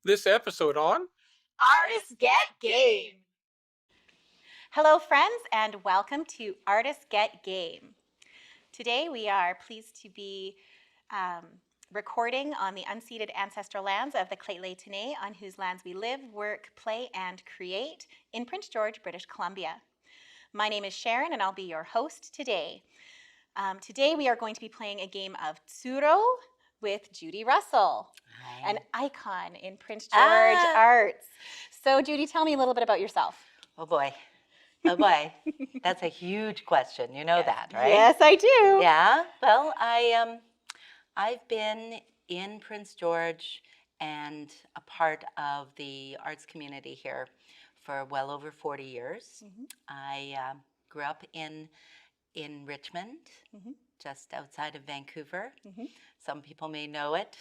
This episode on Artists Get Game. Hello, friends, and welcome to Artists Get Game. Today, we are pleased to be recording on the unceded ancestral lands of the Lheidli T'enneh, on whose lands we live, work, play, and create in Prince George, British Columbia. My name is Sharon, and I'll be your host today. Today, we are going to be playing a game of Tsuro with Judy Russell, an icon in Prince George arts. So, Judy, tell me a little bit about yourself. Oh boy. That's a huge question. You know that, right? Yes, I do. Yeah. Well, I've been in Prince George and a part of the arts community here for well over 40 years. Mm-hmm. I grew up in Richmond, mm-hmm. just outside of Vancouver. Mm-hmm. Some people may know it.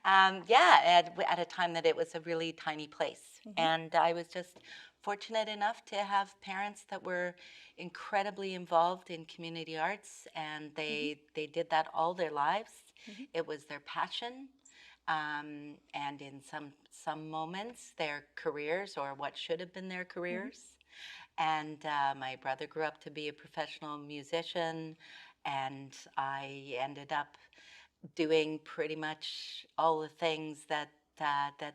At a time that it was a really tiny place. Mm-hmm. And I was just fortunate enough to have parents that were incredibly involved in community arts, and they did that all their lives. Mm-hmm. It was their passion, and in some moments their careers, or what should have been their careers. Mm-hmm. And my brother grew up to be a professional musician, and I ended up doing pretty much all the things that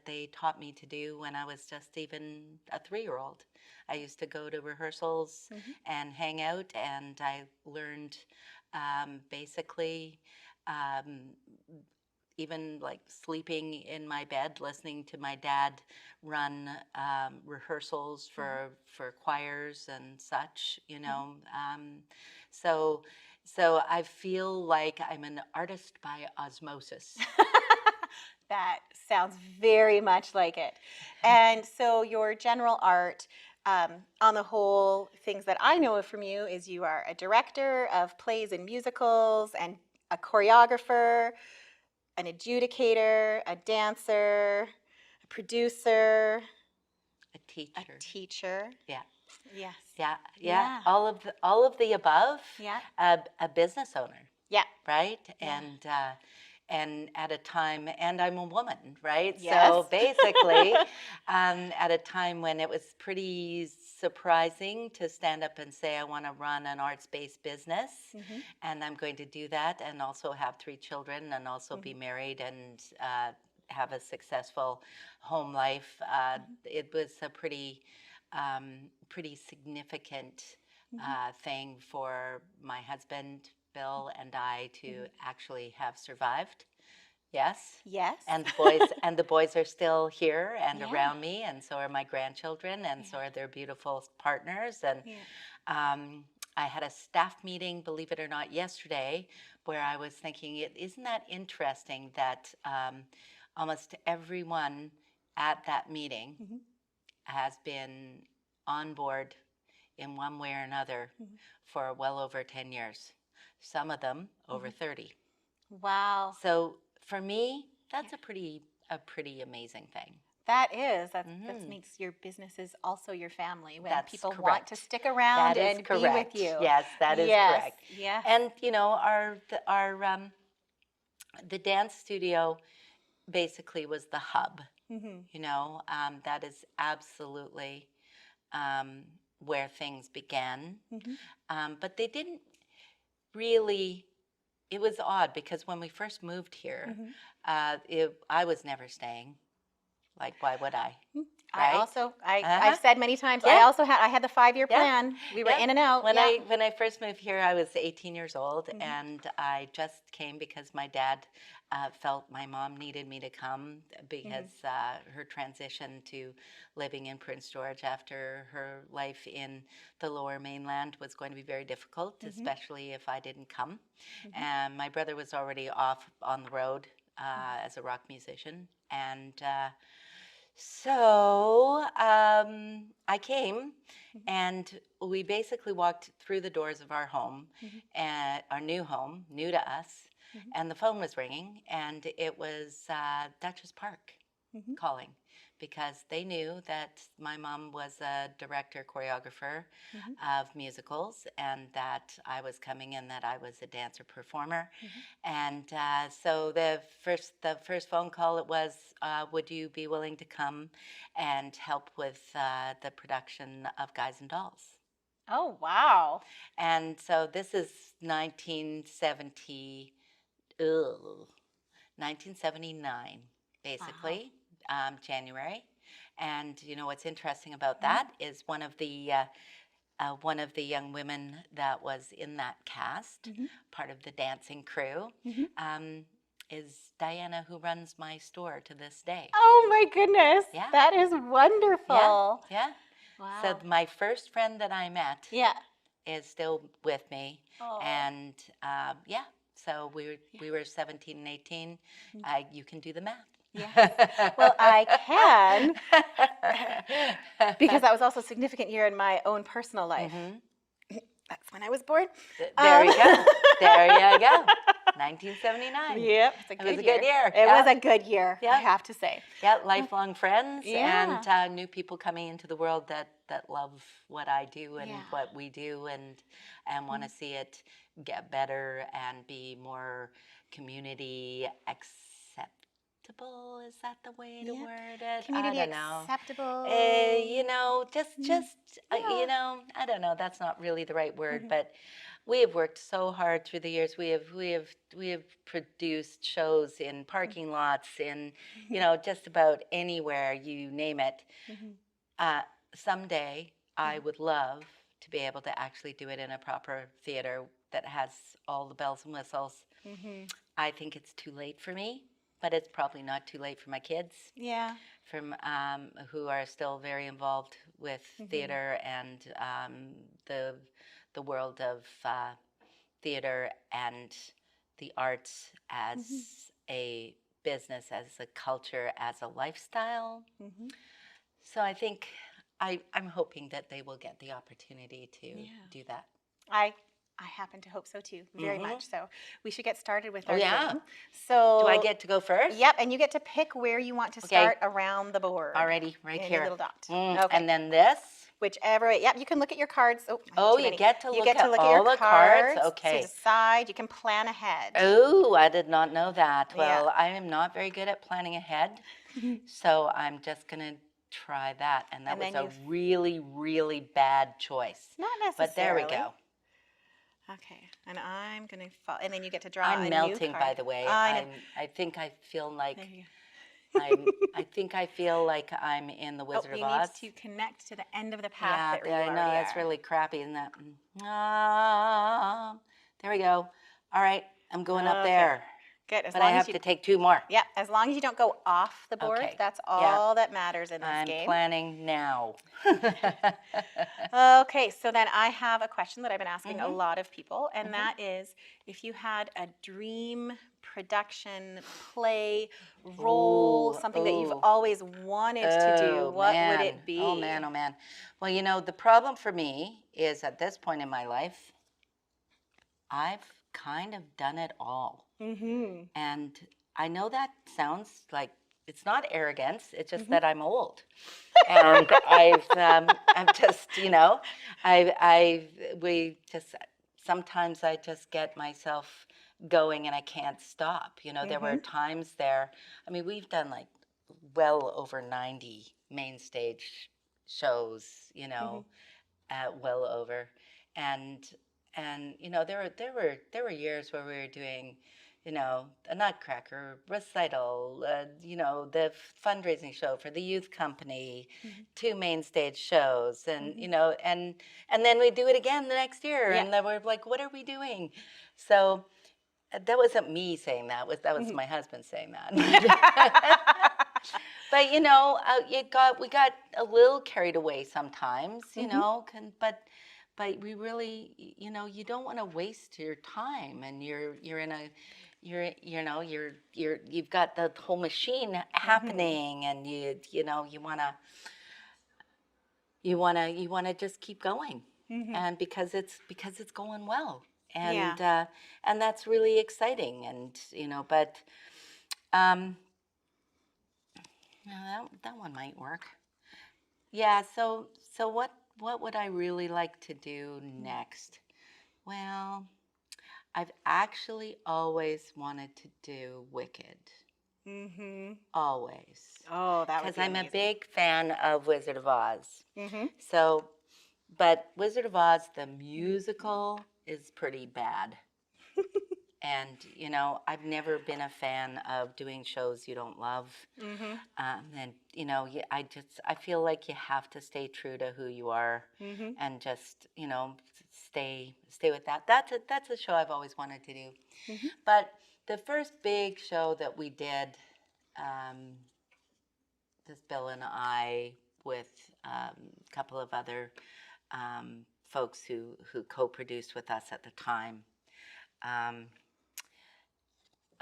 they taught me to do when I was just even a 3-year-old. I used to go to rehearsals mm-hmm. and hang out, and I learned basically even like sleeping in my bed, listening to my dad run rehearsals for choirs and such, you know. Mm-hmm. So I feel like I'm an artist by osmosis. That sounds very much like it. And so your general art, on the whole, things that I know from you is you are a director of plays and musicals, and a choreographer, an adjudicator, a dancer, a producer, a teacher. Yeah. Yes. Yeah. All of the above. Yeah. A business owner. Yeah. Right. Yeah. And at a time, and I'm a woman, right? Yes. So basically, at a time when it was pretty surprising to stand up and say, I want to run an arts-based business, mm-hmm. and I'm going to do that, and also have 3 children, and also mm-hmm. be married, and have a successful home life. Mm-hmm. It was a pretty significant mm-hmm. Thing for my husband, Bill, and I to mm-hmm. actually have survived. Yes. And the boys are still here and around me, and so are my grandchildren, and so are their beautiful partners. And I had a staff meeting, believe it or not, yesterday, where I was thinking, isn't that interesting that almost everyone at that meeting mm-hmm. has been on board in one way or another mm-hmm. for well over 10 years. Some of them over mm-hmm. 30. Wow. So for me, that's a pretty amazing thing. That is. That makes your businesses also your family, when people want to stick around and be with you. Yes, that is correct. Yeah. And you know, the dance studio basically was the hub. Mm-hmm. You know, that is absolutely where things began. Mm-hmm. But they didn't really. It was odd because when we first moved here, mm-hmm. I was never staying. Like, why would I? Right? I've said many times, I had the 5-year plan. We were in and out. When I first moved here, I was 18 years old, mm-hmm. and I just came because my dad felt my mom needed me to come because mm-hmm. Her transition to living in Prince George after her life in the Lower Mainland was going to be very difficult, mm-hmm. especially if I didn't come. Mm-hmm. And my brother was already off on the road as a rock musician, and so I came, mm-hmm. and we basically walked through the doors of our home, mm-hmm. Our new home, new to us, mm-hmm. and the phone was ringing, and it was Duchess Park. calling, because they knew that my mom was a director, choreographer of musicals, and that I was coming in, that I was a dancer performer. And so the first phone call, it was, would you be willing to come and help with the production of Guys and Dolls? Oh, wow. And so this is 1979, basically, January. And you know what's interesting about that is one of the young women that was in that cast, part of the dancing crew, is Diana, who runs my store to this day. Oh my goodness. Yeah. That is wonderful. Yeah. Wow. So my first friend that I met is still with me. Aw. And so we were 17 and 18. You can do the math. Yes. Well, I can, because that was also a significant year in my own personal life. That's when I was born. There you go. There you go. 1979. Yep. It was a good year. It was a good year, I have to say. Yeah, lifelong friends Yeah. and new people coming into the world that love what I do and what we do and want to see it get better and be more community acceptable. Is that the way to word it? Community I don't know. acceptable. You know, you know, I don't know. That's not really the right word, but we have worked so hard through the years. We have produced shows in parking lots, in you know, just about anywhere, you name it. Someday, I would love to be able to actually do it in a proper theater that has all the bells and whistles. I think it's too late for me, but it's probably not too late for my kids. Yeah. From who are still very involved with theater and the world of theater and the arts as a business, as a culture, as a lifestyle. So I think I'm hoping that they will get the opportunity to do that. I happen to hope so too, very much so. We should get started with our game. So do I get to go first? Yep, and you get to pick where you want to start around the board. Alrighty, right in here. Your little dot. Okay. And then this? Whichever, yep, you can look at your cards. You get to look at all your the cards? To Okay. decide, you can plan ahead. Oh, I did not know that. Well, I am not very good at planning ahead, so I'm just going to try that. And that was a really, really bad choice. Not necessarily. But there we go. Okay, and I'm going to fall, and then you get to draw I'm a new melting, card. by the way. I think I feel like I think I feel like I'm in the Wizard of Oz. You need to connect to the end of the path. Yeah, I know that's really crappy, isn't that? There we go. All right, I'm going up there. Good. But I have to take two more. Yeah, as long as you don't go off the board, that's all that matters in this game. I'm planning now. Okay, so then I have a question that I've been asking a lot of people, and that is, if you had a dream production, play, role, something that you've always wanted to do, what would it be? Oh, man, oh, man. Well, you know, the problem for me is at this point in my life, I've kind of done it all. And I know that sounds like it's not arrogance, it's just that I'm old. And I'm just, you know, sometimes I just get myself going and I can't stop. You know, there were times there, I mean, we've done like well over 90 main stage shows, you know, well over. And you know, there were years where we were doing, you know, a Nutcracker recital, you know, the fundraising show for the youth company, 2 main stage shows, and you know, and then we do it again the next year, and then we're like, what are we doing? So that wasn't me saying that. That was my husband saying that. But you know, we got a little carried away sometimes, you know, but we really, you know, you don't want to waste your time, and you've got the whole machine happening, and you know, you want to just keep going, and because it's going well, and that's really exciting, and you know, but Yeah, that one might work. Yeah, so what would I really like to do next? Well, I've actually always wanted to do Wicked. Mm-hmm. Always. Oh, that would Because be I'm a amazing. big fan of Wizard of Oz. Mm-hmm. So, but Wizard of Oz, the musical, is pretty bad. And, I've never been a fan of doing shows you don't love. Mm-hmm. And, I feel like you have to stay true to who you are Mm-hmm. and just, stay with that. That's a show I've always wanted to do. Mm-hmm. But the first big show that we did, um, this Bill and I, with a couple of other folks who co-produced with us at the time, um,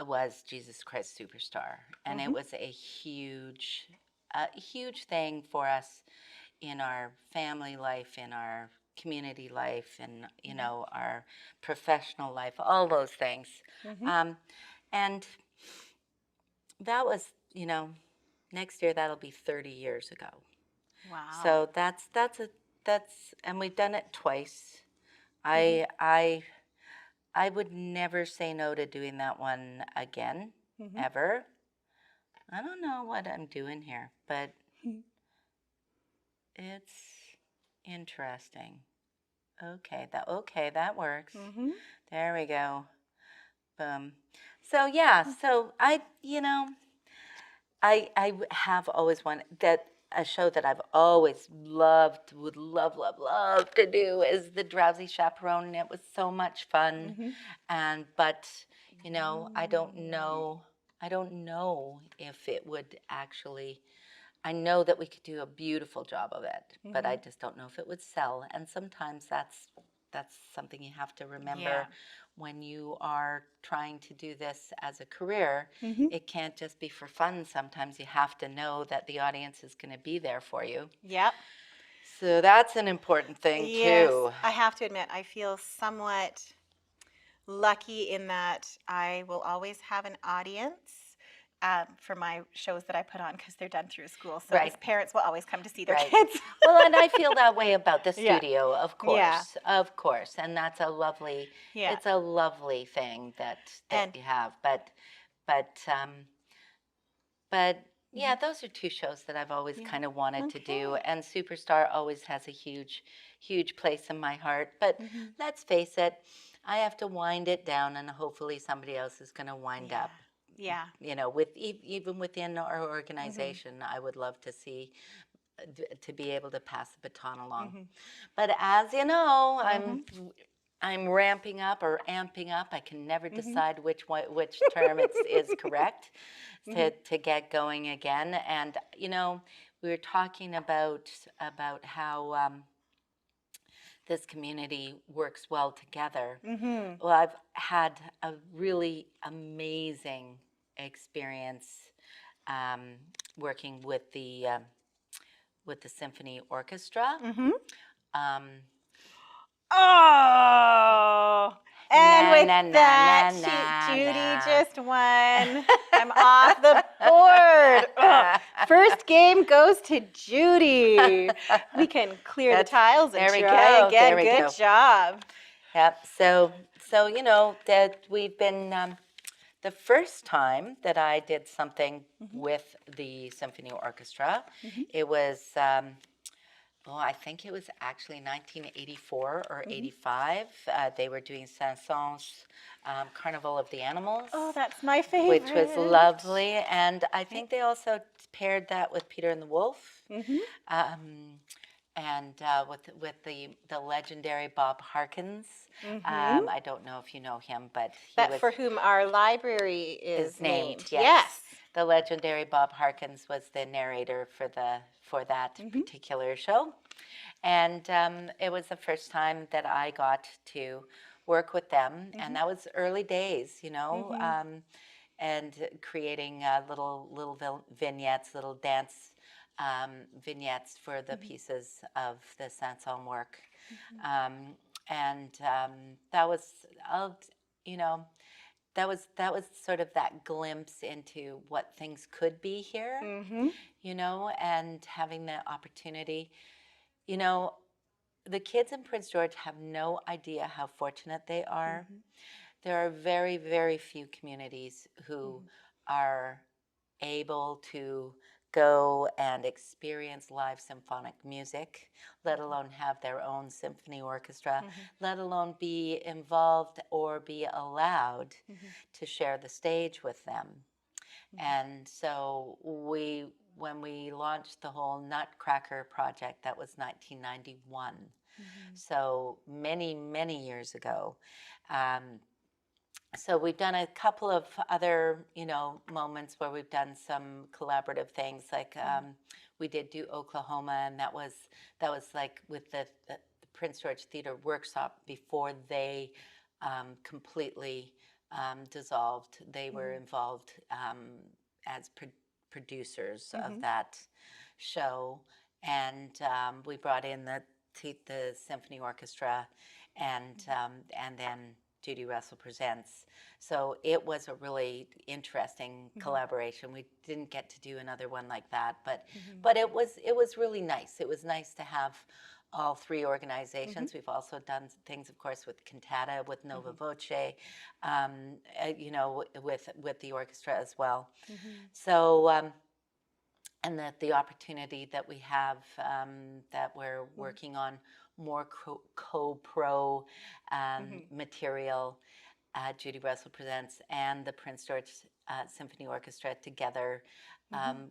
was Jesus Christ Superstar, and it Mm-hmm. was a huge thing for us in our family life, in our community life, and our professional life, all those things. Mm-hmm. Um, and that was, next year that'll be 30 years ago. Wow. So and we've done it twice. Mm-hmm. I would never say no to doing that one again, Mm-hmm. ever. I don't know what I'm doing here, but it's interesting. Okay, that works. Mm-hmm. There we go. Boom. So yeah, so I have always wanted that. A show that I've always loved, would love to do is The Drowsy Chaperone. It was so much fun, but I don't know if it would actually. I know that we could do a beautiful job of it, but I just don't know if it would sell. And sometimes that's something you have to remember when you are trying to do this as a career. Mm-hmm. It can't just be for fun. Sometimes you have to know that the audience is going to be there for you. Yep. So that's an important thing Yes, too. I have to admit, I feel somewhat lucky in that I will always have an audience for my shows that I put on because they're done through a school. So Right. these parents will always come to see their Right. kids. Well, and I feel that way about the Yeah. studio, of Yeah. course, and that's a lovely. Yeah. It's a lovely thing that And- you have, but yeah, those are two shows that I've always kind of wanted to do, Okay. and Superstar always has a huge place in my heart. But let's face it, I have to wind it down, and hopefully somebody else is going to wind up. Yeah. With even within our organization, I would love to see to be able to pass the baton along. But as you know, I'm ramping up or amping up. I can never decide which term is correct to get going again. And we were talking about how this community works well together. Well, I've had a really amazing experience working with the symphony orchestra. Um, Oh, and with that, Judy just won. I'm off the board. Ugh. First game goes to Judy. We can clear the tiles and there we try go, again. there we Good go. job. Yep. So that we've been the first time that I did something with the symphony orchestra. It was. I think it was actually 1984 or 85. They were doing Saint-Saëns' Carnival of the Animals. Oh, that's my favorite. Which was lovely. And I think they also paired that with Peter and the Wolf. And with the legendary Bob Harkins. I don't know if you know him, but for whom our library is named. Yes. The legendary Bob Harkins was the narrator for that particular show. And it was the first time that I got to work with them. And that was early days, and creating little vignettes, little dance vignettes for the pieces of the Saint-Saëns work. And that was, that was sort of that glimpse into what things could be here, you know, and having the opportunity, you know, the kids in Prince George have no idea how fortunate they are. There are very, very few communities who are able to go and experience live symphonic music, let alone have their own symphony orchestra, let alone be involved or be allowed to share the stage with them. And so when we launched the whole Nutcracker project, that was 1991. So many, many years ago. So we've done a couple of other, you know, moments where we've done some collaborative things. Like we did do Oklahoma, and that was like with the Prince George Theatre Workshop before they completely dissolved. They were involved as producers of that show, and we brought in the symphony orchestra, and then Judy Russell Presents. So it was a really interesting collaboration. We didn't get to do another one like that, but it was really nice. It was nice to have all three organizations. We've also done things, of course, with Cantata, with Nova Voce, you know, with the orchestra as well. So, and that the opportunity that we have, that we're working on more co-pro material, Judy Russell Presents and the Prince George Symphony Orchestra together.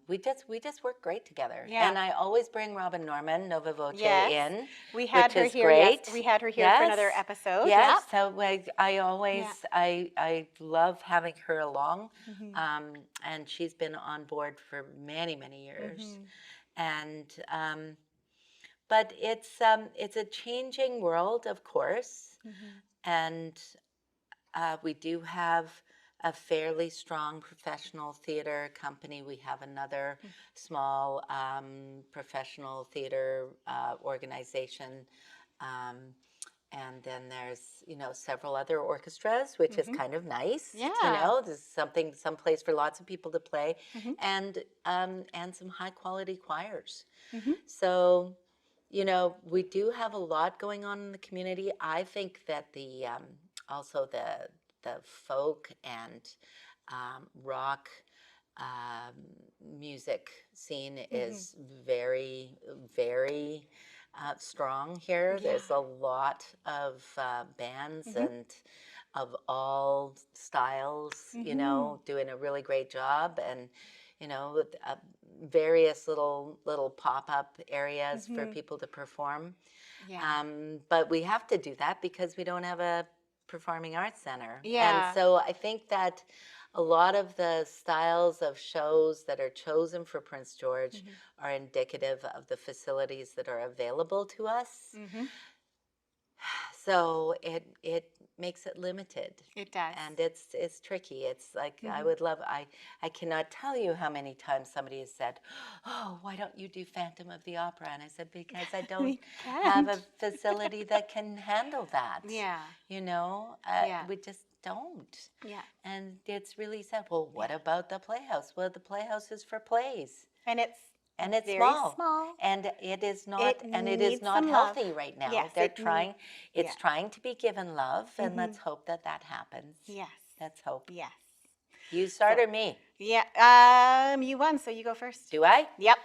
We just work great together. Yeah. And I always bring Robin Norman, Nova Voce, Yes. in, We had which her is here. great. Yes, we had her here for another episode. Yes, Yep. so I always, I love having her along. And she's been on board for many, many years. And but it's a changing world, of course, and we do have a fairly strong professional theater company. We have another small professional theater organization, and then there's, you know, several other orchestras, which is kind of nice. Yeah. You know, there's some place for lots of people to play, and some high quality choirs. So, you know, we do have a lot going on in the community. I think that the also the folk and rock music scene is very, very strong here. There's a lot of bands and of all styles, you know, doing a really great job, and you know, with, various little pop-up areas for people to perform. Yeah. But we have to do that because we don't have a performing arts center. Yeah. And so I think that a lot of the styles of shows that are chosen for Prince George are indicative of the facilities that are available to us. So it makes it limited. It does. And it's tricky. It's like I cannot tell you how many times somebody has said, "Oh, why don't you do Phantom of the Opera?" And I said, because I don't have a facility that can handle that. Yeah. You know, we just don't. Yeah. And it's really sad. Well, what about the Playhouse? Well, the Playhouse is for plays. And it's very small, and it is not, it is not healthy right now. Yes, They're trying. It's trying to be given love, and let's hope that happens. Yes. Let's hope. Yes. You start or me? Yeah. You won, so you go first. Do I? Yep.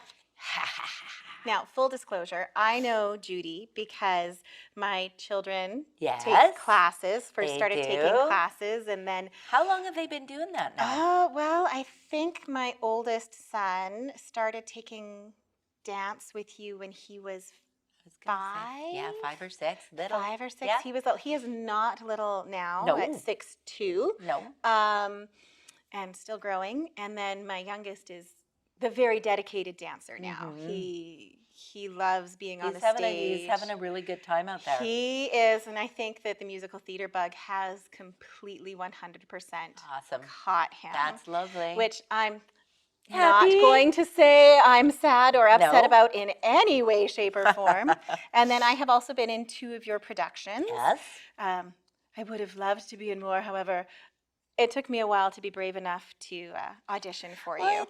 Now, full disclosure, I know Judy because my children take classes, first started taking classes, and then... How long have they been doing that now? Well, I think my oldest son started taking dance with you when he was 5. Yeah, 5 or 6. Little. 5 or 6. Yeah. He is not little now. No. At 6'2". No. And still growing. And then my youngest is the very dedicated dancer now. He loves being on the stage. He's having a really good time out there. He is, and I think that the musical theater bug has completely 100% caught him. That's lovely. Which I'm not going to say I'm sad or upset about in any way, shape, or form. And then I have also been in 2 of your productions. Yes. I would have loved to be in more, however, It took me a while to be brave enough to audition for Well, you.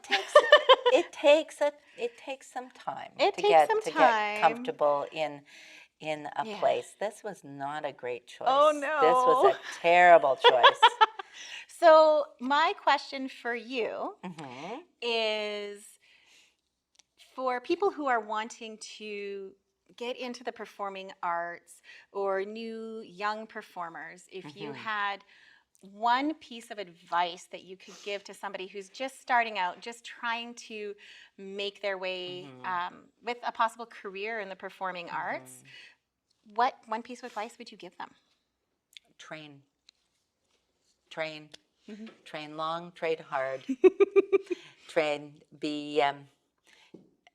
it takes some time It to takes get some to time. get comfortable in a Yeah. place. This was not a great choice. Oh, This was no. a terrible choice. So my question for you Mm-hmm. is, for people who are wanting to get into the performing arts or new young performers, if you had one piece of advice that you could give to somebody who's just starting out, just trying to make their way with a possible career in the performing arts, what one piece of advice would you give them? Train. Train long, train hard.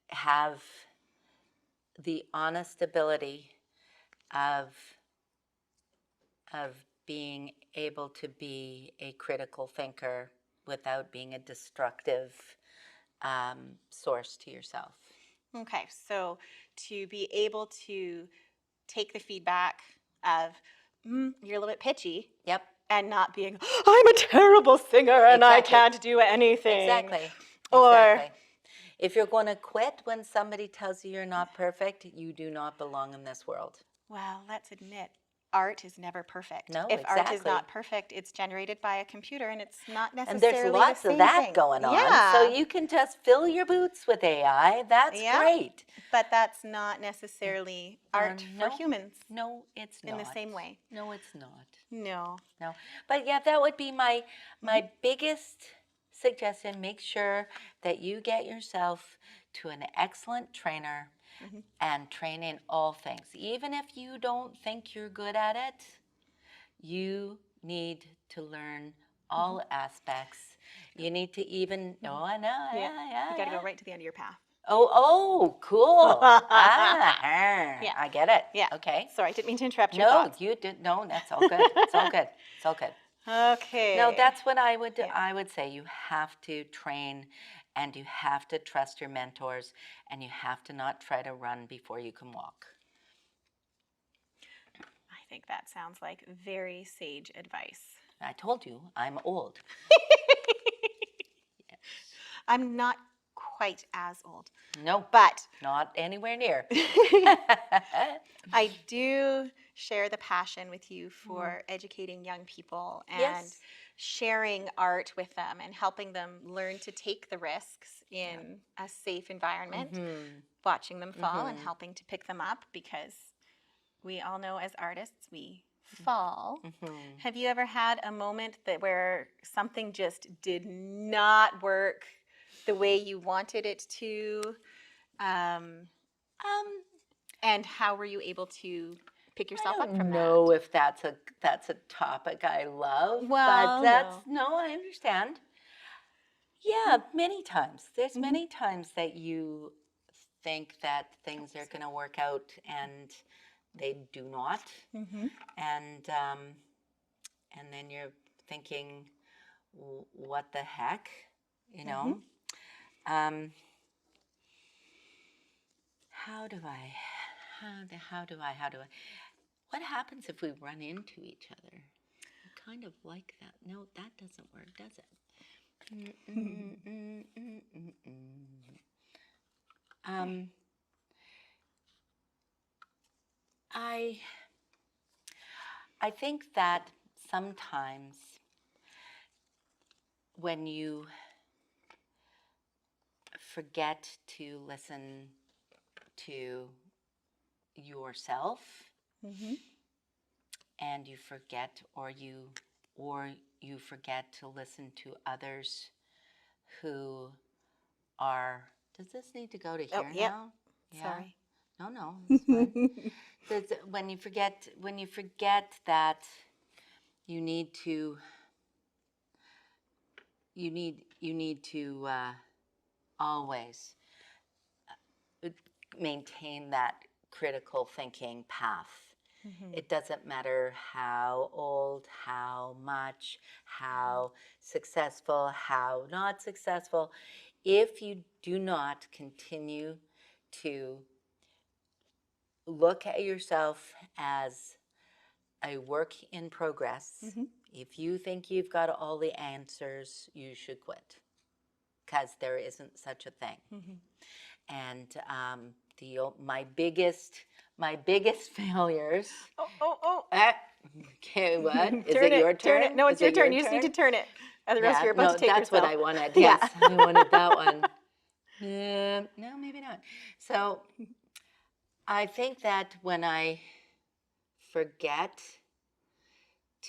Have the honest ability of being able to be a critical thinker without being a destructive source to yourself. Okay, so to be able to take the feedback of, you're a little bit pitchy. Yep. And not being, I'm a terrible singer and I can't do anything. Exactly. Or, if you're going to quit when somebody tells you you're not perfect, you do not belong in this world. well, let's admit, art is never perfect. No, if art is exactly. not perfect, it's generated by a computer and it's not necessarily And there's lots the same of that thing. going on. Yeah. So you can just fill your boots with AI. That's great. But that's not necessarily art No. for humans. No, it's not. In the same way. No, it's not. No. No. But yeah, that would be my biggest suggestion. Make sure that you get yourself to an excellent trainer and train in all things. Even if you don't think you're good at it, you need to learn all aspects. You need to even, I know, yeah. You got to go right to the end of your path. Oh, cool. I get it. Yeah. Okay. Sorry, I didn't mean to interrupt your No, thoughts. you did. No, that's all good. It's all good. It's all good. Okay. No, that's what I would do. I would say you have to train and you have to trust your mentors and you have to not try to run before you can walk. I think that sounds like very sage advice. I told you, I'm old. I'm not quite as old. No, but not anywhere near. I do share the passion with you for educating young people and sharing art with them and helping them learn to take the risks in a safe environment, watching them fall and helping to pick them up, because we all know as artists we fall. Have you ever had a moment where something just did not work the way you wanted it to? And how were you able to pick yourself up from that? I don't know if that's a topic I love, Well, but that's no, I understand. Yeah, many times. There's many times that you think that things are going to work out and they do not, and then you're thinking, what the heck, you know? How do I? What happens if we run into each other? I kind of like that. No, that doesn't work, does it? I think that sometimes when you forget to listen to yourself, and you forget or you forget to listen to others who are, does this need to go to here now? Yeah. Sorry. No, it's fine. When you forget that you need to always maintain that critical thinking path. It doesn't matter how old, how much, how successful, how not successful. If you do not continue to look at yourself as a work in progress, if you think you've got all the answers, you should quit, because there isn't such a thing. And my biggest failures. Okay, what is it? Your turn? Turn it. No, it's your turn. You just need to turn it. Otherwise, you're about to take that's yourself. what I wanted. Yes, I wanted that one. No, maybe not. So, I think that when I forget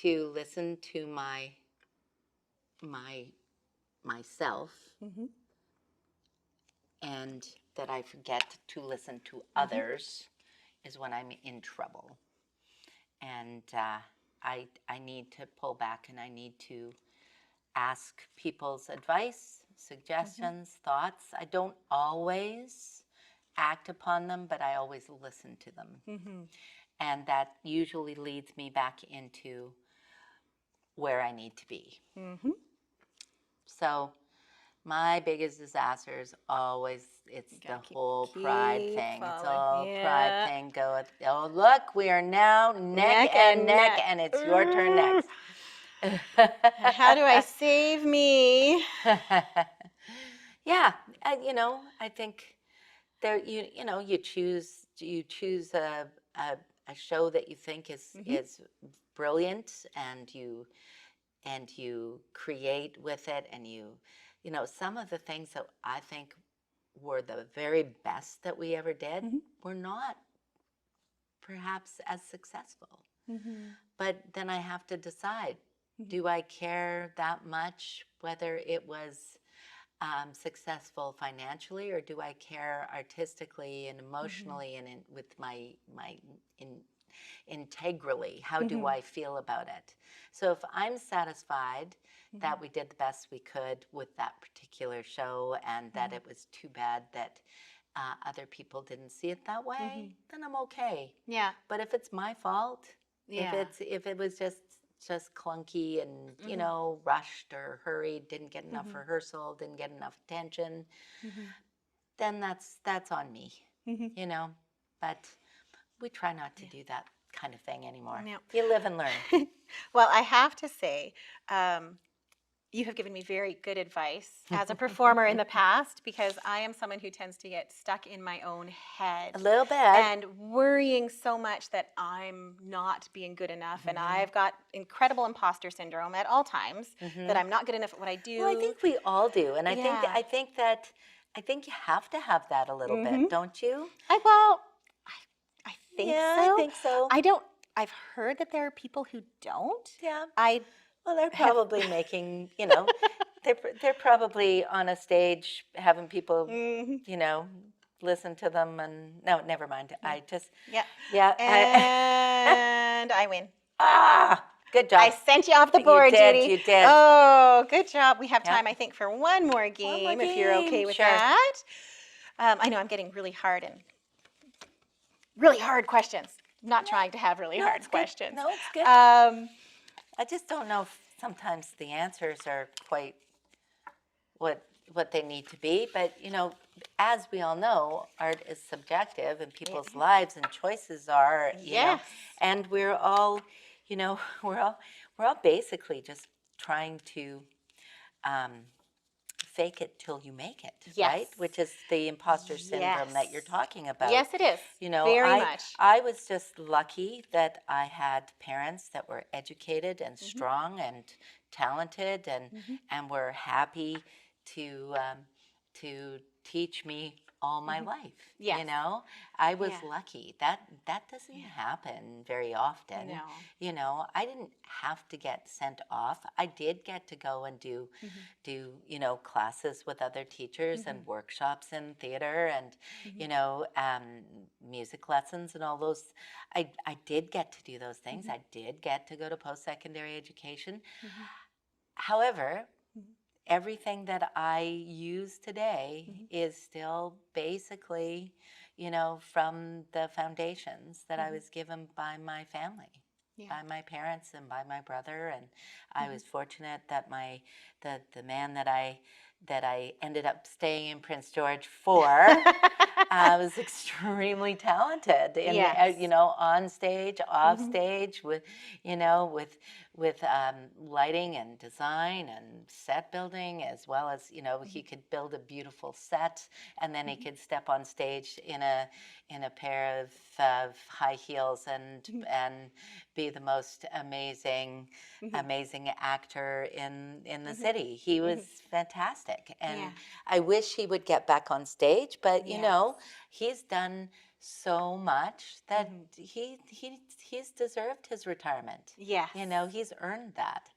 to listen to myself, and that I forget to listen to others, is when I'm in trouble. And I need to pull back, and I need to ask people's advice, suggestions, thoughts. I don't always act upon them, but I always listen to them. And that usually leads me back into where I need to be. So my biggest disaster is always, it's the whole pride thing. It's all pride thing. Oh, look, we are now neck and neck, and it's your turn next. How do I save me? Yeah, I think there, you choose a show that you think is brilliant, and you create with it, and some of the things that I think were the very best that we ever did were not perhaps as successful. But then I have to decide, do I care that much whether it was successful financially, or do I care artistically and emotionally and with my integrally? How do I feel about it? So if I'm satisfied that we did the best we could with that particular show, and that it was too bad that other people didn't see it that way, then I'm okay. Yeah. But if it's my fault, if it was just clunky and rushed or hurried, didn't get enough rehearsal, didn't get enough attention, then that's on me. But we try not to do that kind of thing anymore. No. You live and learn. Well, I have to say, you have given me very good advice as a performer in the past, because I am someone who tends to get stuck in my own head. A little bit. And worrying so much that I'm not being good enough. And I've got incredible imposter syndrome at all times, that I'm not good enough at what I do. Well, I think we all do. And I think you have to have that a little bit, don't you? I think so. I think so. I've heard that there are people who don't. Yeah. Well, they're probably making, they're probably on a stage having people, listen to them, and no, never mind. I just, yeah. And I win. Good job. I sent you off the board, Judy. You did. Oh, good job. We have time, I think, for one more game, if you're okay with that. I know I'm getting really hard questions. I'm not trying to have really hard questions. No, it's good. I just don't know if sometimes the answers are quite what they need to be. But, as we all know, art is subjective, and people's lives and choices are, you know, and we're all, we're all basically just trying to fake it till you make it, right? Which is the imposter syndrome that you're talking about. Yes, it is. Very much. I was just lucky that I had parents that were educated and strong and talented, and were happy to teach me all my life. Yes. I was lucky. That doesn't happen very often. No. I didn't have to get sent off. I did get to go and do classes with other teachers and workshops in theater and music lessons and all those. I did get to do those things. I did get to go to post-secondary education. However, everything that I use today is still basically, from the foundations that I was given by my family, by my parents and by my brother. And I was fortunate that the man that I ended up staying in Prince George for was extremely talented, on stage, off stage, with lighting and design and set building, as well as, you know, he could build a beautiful set, and then he could step on stage in a pair of high heels and be the most amazing actor in the city. He was fantastic, and I wish he would get back on stage, but you know, he's done so much that he's deserved his retirement. Yes. You know, he's earned that.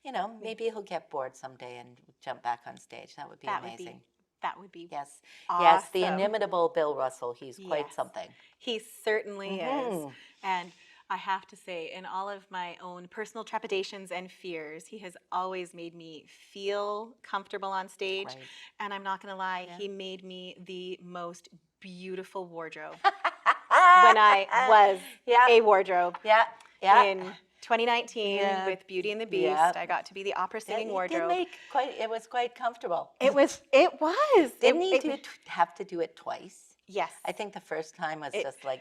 You know, maybe he'll get bored someday and jump back on stage. That would be amazing. That would be yes. awesome. Yes, the inimitable Bill Russell. He's quite something. He certainly is. And I have to say, in all of my own personal trepidations and fears, he has always made me feel comfortable on stage. Right. And I'm not going to lie, he made me the most beautiful wardrobe when I was a wardrobe. In 2019 with Beauty and the Beast, I got to be the opera singing wardrobe. It was quite comfortable. It was. Didn't he have to do it twice? Yes. I think the first time was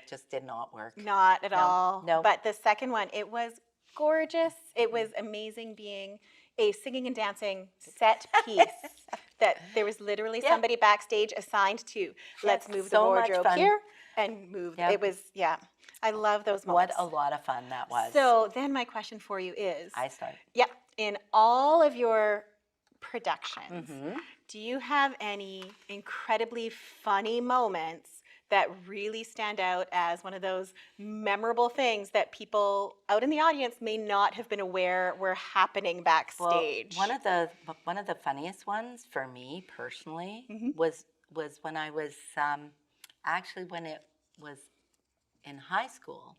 just did not work. Not at all. No. But the second one, it was gorgeous. It was amazing being a singing and dancing set piece that there was literally somebody backstage assigned to. Let's move the wardrobe here and move. It was, I love those moments. What a lot of fun that was. So then my question for you is. I start. Yep. In all of your productions, do you have any incredibly funny moments that really stand out as one of those memorable things that people out in the audience may not have been aware were happening backstage? Well, one of the funniest ones for me personally was when I was actually when it was in high school,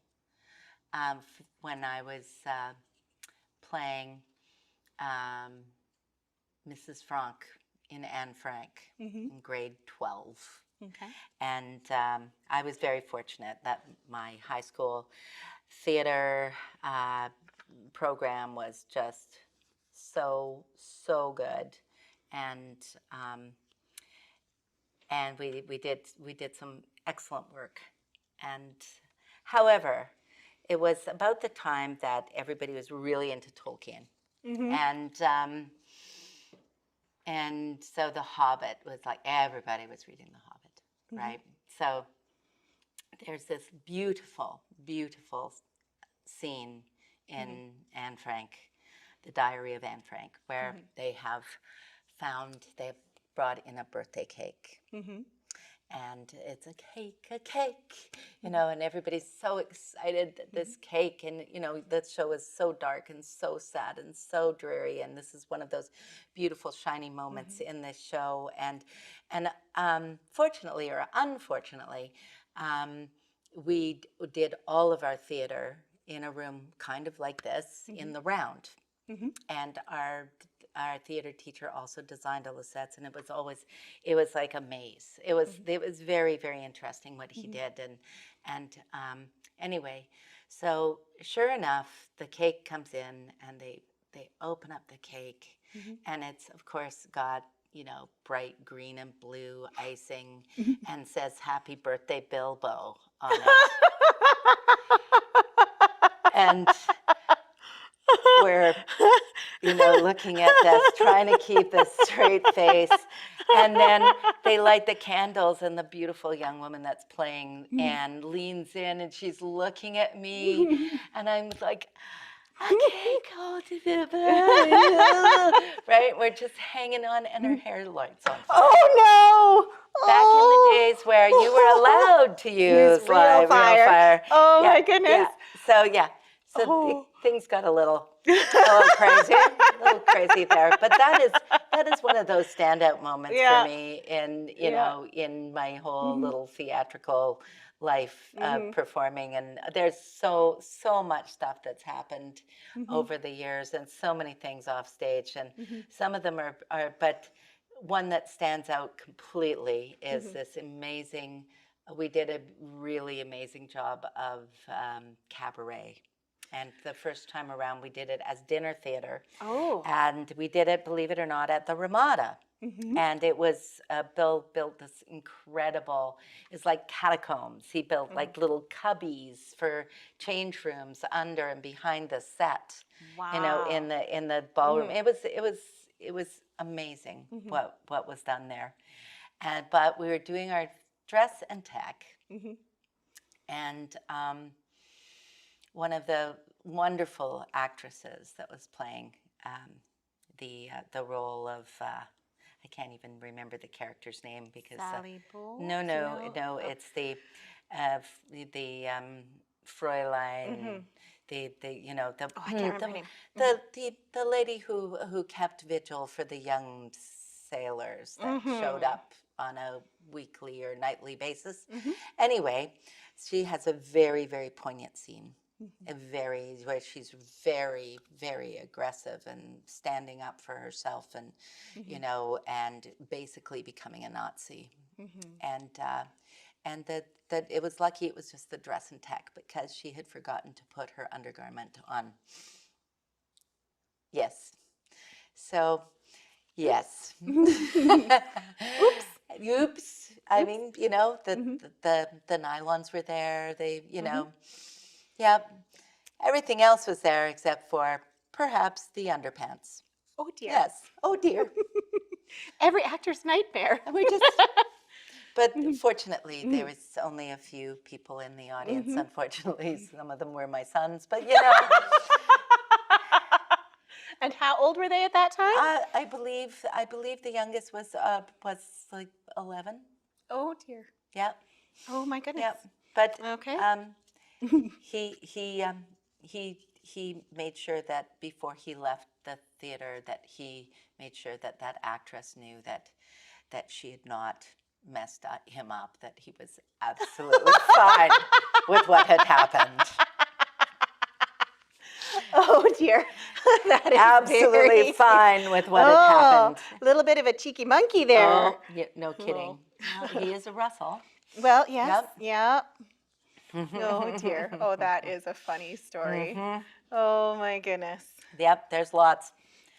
when I was playing Mrs. Franck in Anne Frank in grade 12. Okay. And I was very fortunate that my high school theater program was just so good, and we did some excellent work. And however, it was about the time that everybody was really into Tolkien, and so The Hobbit was like, everybody was reading The Hobbit, right? So there's this beautiful scene in Anne Frank, The Diary of Anne Frank, where they brought in a birthday cake. And it's a cake, you know, and everybody's so excited that this cake, and, you know, that show is so dark and so sad and so dreary, and this is one of those beautiful, shiny moments in this show. And fortunately or unfortunately, we did all of our theater in a room kind of like this in the round. And our theater teacher also designed all the sets, and it was like a maze. It was very, very interesting what he did. And anyway, so sure enough, the cake comes in, and they open up the cake, and it's of course got, you know, bright green and blue icing, and says "Happy Birthday, Bilbo" on it. And we're, you know, looking at this, trying to keep a straight face. And then they light the candles, and the beautiful young woman that's playing Anne leans in, and she's looking at me, and I'm like, a cake, right? We're just hanging on, and her hair lights on fire. Oh no! Back in the days where you were allowed to use real fire. Oh my goodness! So things got a little crazy, there. But that is one of those standout moments for me in in my whole little theatrical life performing. And there's so much stuff that's happened over the years, and so many things off stage, and some of them are but one that stands out completely is this amazing. We did a really amazing job of cabaret. And the first time around, we did it as dinner theater. Oh. And we did it, believe it or not, at the Ramada. And it was Bill built this incredible, it's like catacombs. He built like little cubbies for change rooms under and behind the set. Wow. You know, in the ballroom. It was amazing what was done there. But we were doing our dress and tech, and one of the wonderful actresses that was playing the role of I can't even remember the character's name because Sally Bowles? no, it's the Fräulein, the you know the I can't remember her name. the lady who kept vigil for the young sailors that showed up on a weekly or nightly basis. Anyway, she has a very, very poignant scene. Where she's very, very aggressive and standing up for herself, and you know, and basically becoming a Nazi. And that it was lucky it was just the dress and tech, because she had forgotten to put her undergarment on. Yes. So, yes. Oops. I mean, you know, the nylons were there. They, you know. Yeah, everything else was there except for perhaps the underpants. Oh dear. Yes. Oh dear. Every actor's nightmare. We just. But fortunately, there was only a few people in the audience. Unfortunately, some of them were my sons. But you know. And how old were they at that time? I believe the youngest was like 11. Oh dear. Yeah. Oh my goodness. Yeah. But okay. He made sure that before he left the theater, that he made sure that actress knew that she had not messed him up, that he was absolutely fine with what had happened. Oh dear. That is absolutely fine with what had happened. A little bit of a cheeky monkey there. Oh, yeah, no kidding. Well, he is a Russell. Well, yes. Yep. Oh dear. Oh, that is a funny story. Oh my goodness. Yep, there's lots.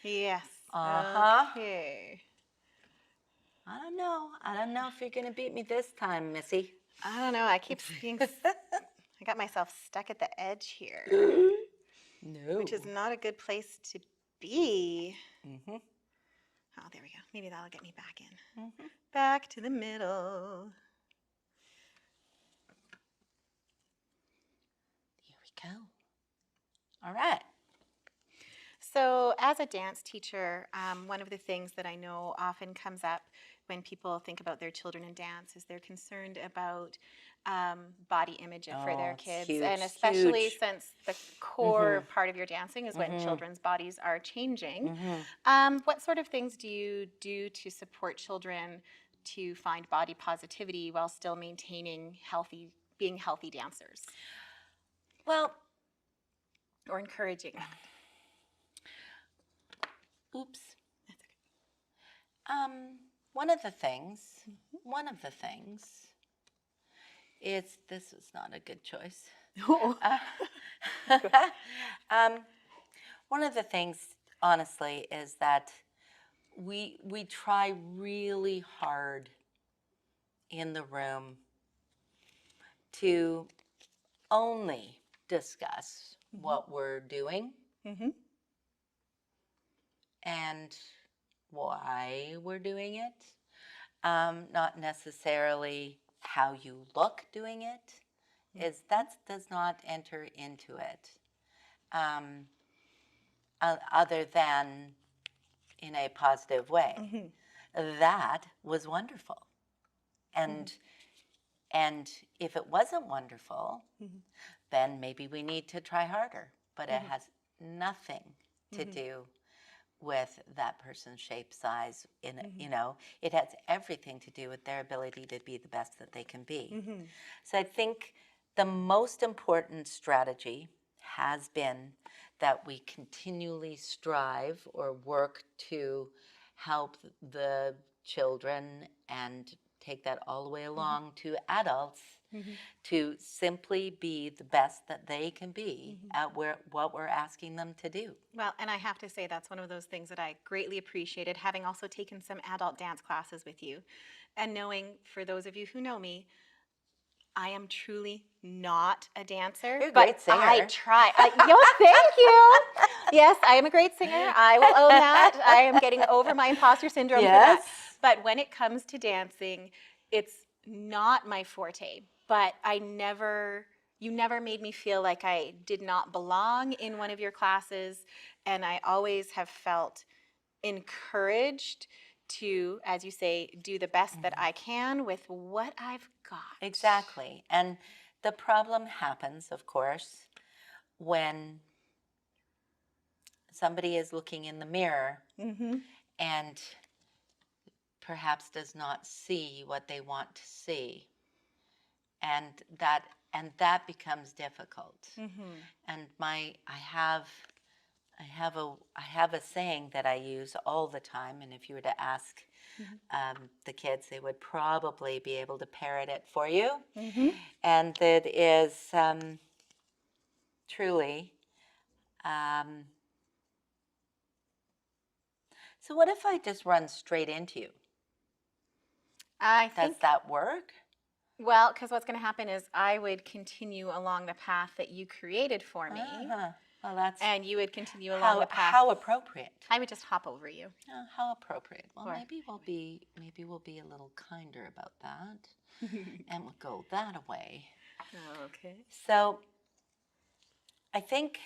Yes. Okay. I don't know if you're going to beat me this time, Missy. I don't know. I keep being, I got myself stuck at the edge here. No. Which is not a good place to be. Oh, there we go. Maybe that'll get me back in. Back to the middle. Here we go. All right. So as a dance teacher, one of the things that I know often comes up when people think about their children in dance is they're concerned about body image for their kids. Huge, and especially huge. Since the core part of your dancing is when children's bodies are changing. What sort of things do you do to support children to find body positivity while still maintaining being healthy dancers? Well, or encouraging that? Oops. That's okay. One of the things is, this is not a good choice. One of the things, honestly, is that we try really hard in the room to only discuss what we're doing and why we're doing it, not necessarily how you look doing it. That does not enter into it, other than in a positive way. That was wonderful, and if it wasn't wonderful, then maybe we need to try harder. But it has nothing to do with that person's shape, size. You know, it has everything to do with their ability to be the best that they can be. So I think the most important strategy has been that we continually strive or work to help the children and take that all the way along to adults, Mm-hmm. to simply be the best that they can be at what we're asking them to do. Well, and I have to say that's one of those things that I greatly appreciated, having also taken some adult dance classes with you, and knowing, for those of you who know me, I am truly not a dancer. You're a but great singer. I try. Thank you. Yes, I am a great singer. I will own that. I am getting over my imposter syndrome for that. Yes. But when it comes to dancing, it's not my forte. But you never made me feel like I did not belong in one of your classes. And I always have felt encouraged to, as you say, do the best that I can with what I've got. Exactly. And the problem happens, of course, when somebody is looking in the mirror and perhaps does not see what they want to see. And that becomes difficult. And I have a saying that I use all the time, and if you were to ask the kids, they would probably be able to parrot it for you. And that is truly, so what if I just run straight into you? Does that work? Well, because what's going to happen is I would continue along the path that you created for me. Well, that's and you would continue along the path. How appropriate. I would just hop over you. How appropriate. Well, Or- maybe we'll be a little kinder about that, and we'll go that away. Okay. So, I think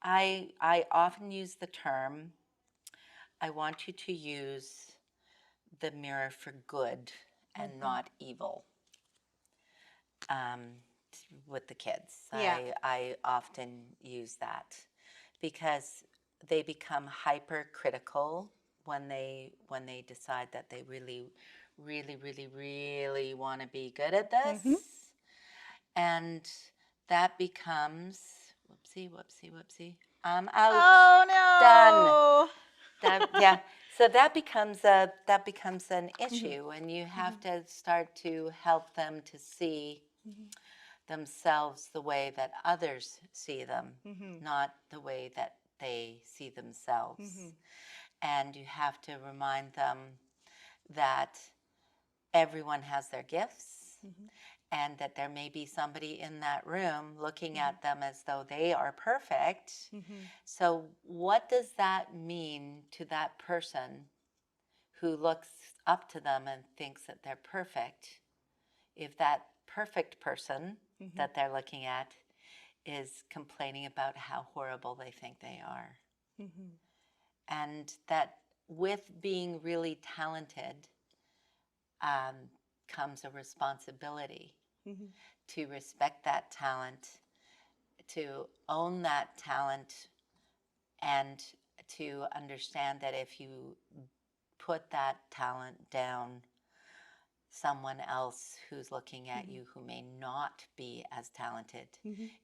I often use the term, I want you to use the mirror for good and not evil with the kids. Yeah. I often use that because they become hypercritical when they decide that they really want to be good at this. And that becomes, whoopsie, I'm out. Oh no! Done. So that becomes an issue, and you have to start to help them to see themselves the way that others see them, not the way that they see themselves. And you have to remind them that everyone has their gifts, and that there may be somebody in that room looking at them as though they are perfect. So what does that mean to that person who looks up to them and thinks that they're perfect, if that perfect person that they're looking at is complaining about how horrible they think they are? And that with being really talented comes a responsibility to respect that talent, to own that talent, and to understand that if you put that talent down, someone else who's looking at you who may not be as talented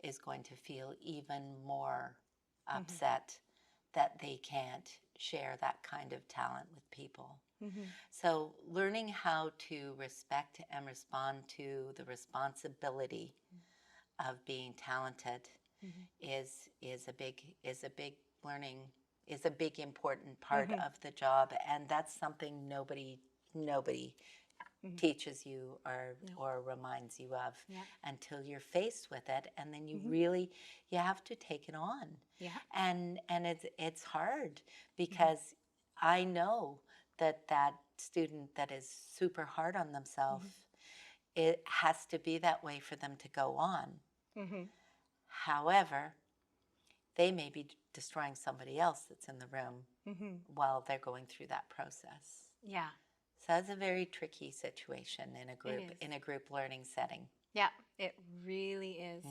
is going to feel even more upset that they can't share that kind of talent with people. So learning how to respect and respond to the responsibility of being talented is a big learning, is a big important part of the job, and that's something nobody teaches you or reminds you of until you're faced with it, and then you have to take it on. And it's hard because I know that student that is super hard on themselves, it has to be that way for them to go on. However, they may be destroying somebody else that's in the room while they're going through that process. Yeah. So it's a very tricky situation in a group learning setting. Yeah, it really is.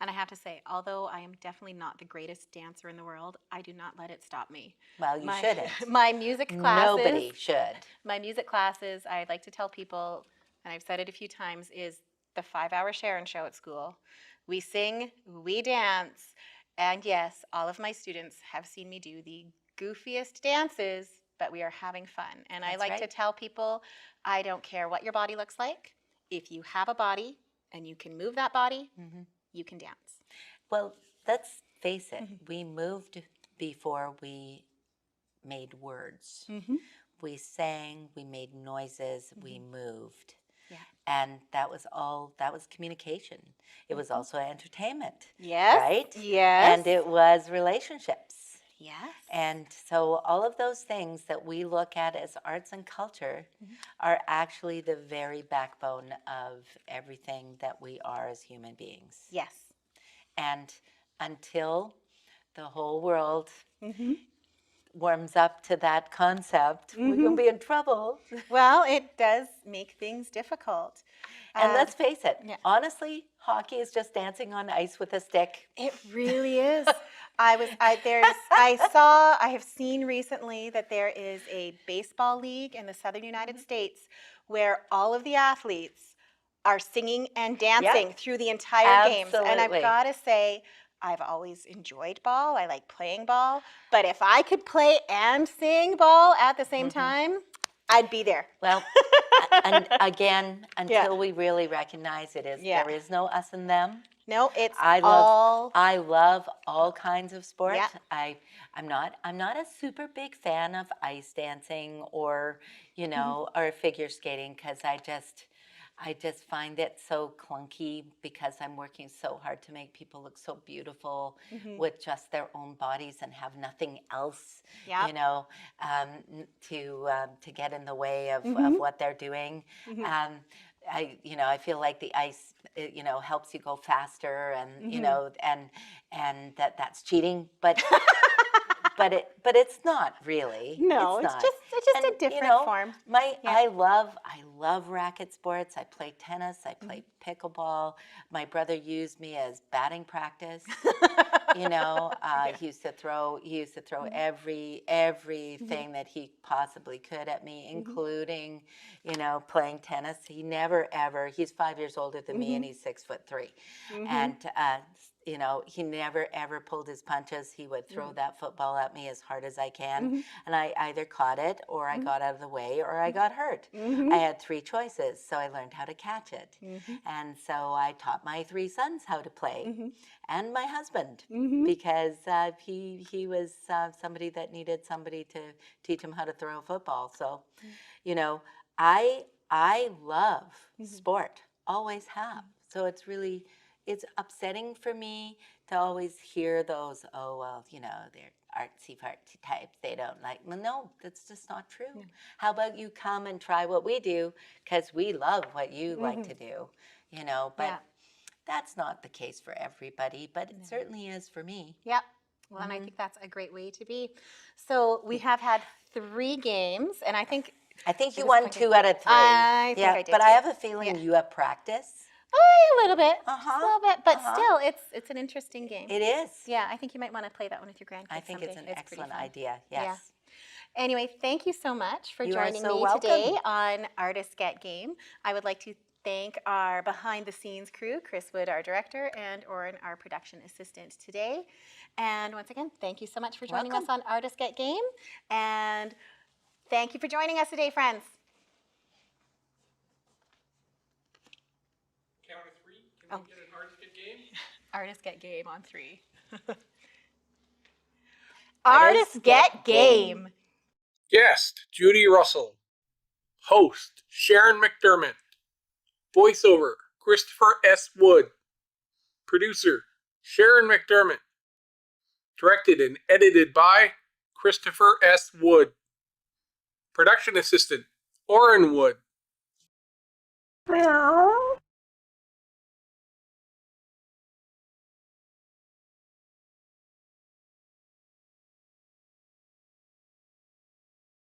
And I have to say, although I am definitely not the greatest dancer in the world, I do not let it stop me. Well, you shouldn't. My music classes. Nobody should. My music classes, I like to tell people, and I've said it a few times, is the 5-hour Sharon show at school. We sing, we dance, and yes, all of my students have seen me do the goofiest dances but we are having fun. And I That's like to right. tell people, I don't care what your body looks like. If you have a body and you can move that body, you can dance. Well, let's face it, we moved before we made words. We sang, we made noises, we moved. Yeah. And that was communication. It was also entertainment. Yes. Right? Yes. And it was relationships. Yes. And so all of those things that we look at as arts and culture are actually the very backbone of everything that we are as human beings. Yes. And until the whole world warms up to that concept, we're going to be in trouble. Well, it does make things difficult. And let's face it, yeah. honestly, hockey is just dancing on ice with a stick. It really is. I have seen recently that there is a baseball league in the southern United States where all of the athletes are singing and dancing through the entire games. And I've got to say, I've always enjoyed ball. I like playing ball. But if I could play and sing ball at the same time, I'd be there. Well, and again, until we really recognize there is no us and them. No, it's I love all kinds of sports. Yeah. I'm not a super big fan of ice dancing or or figure skating because I just find it so clunky because I'm working so hard to make people look so beautiful with just their own bodies and have nothing else, to get in the way of what they're doing. I feel like the ice, helps you go faster, and and that's cheating, but. But it's not really. No, it's just a different form. I love racket sports. I play tennis. I play pickleball. My brother used me as batting practice. He used to throw everything that he possibly could at me, including playing tennis. He never ever. He's 5 years older than me, and he's 6'3", and. He never ever pulled his punches. He would throw that football at me as hard as I can, and I either caught it, or I got out of the way, or I got hurt. I had 3 choices, so I learned how to catch it. And so I taught my 3 sons how to play, and my husband, because he was somebody that needed somebody to teach him how to throw a football. So, I love sport, always have. So it's upsetting for me to always hear those, they're artsy-fartsy types. They don't like, well, no, that's just not true. Yeah. How about you come and try what we do, because we love what you like to do, but that's not the case for everybody, but it certainly is for me. Yep. Well, and I think that's a great way to be. So we have had 3 games, and I think you won 2 out of 3. I think I did but too. I have a feeling you have practice. A little bit, but still, it's an interesting game. It is. Yeah, I think you might want to play that one with your grandkids. I think someday. it's an excellent idea. Yes. Yeah. Anyway, thank you so much for joining me welcome. Today on Artist Get Game. I would like to thank our behind-the-scenes crew, Chris Wood, our director, and Oren, our production assistant today. And once again, thank you so much for joining us on Artist Get Game. And thank you for joining us today, friends. Count of 3. Can we get an Artist Get Game? Artist Get Game on 3. Artist Get Game. Guest, Judy Russell. Host, Sharon MacDermott. Voiceover, Christopher S. Wood. Producer, Sharon MacDermott. Directed and edited by Christopher S. Wood. Production assistant, Oren Wood. Meow.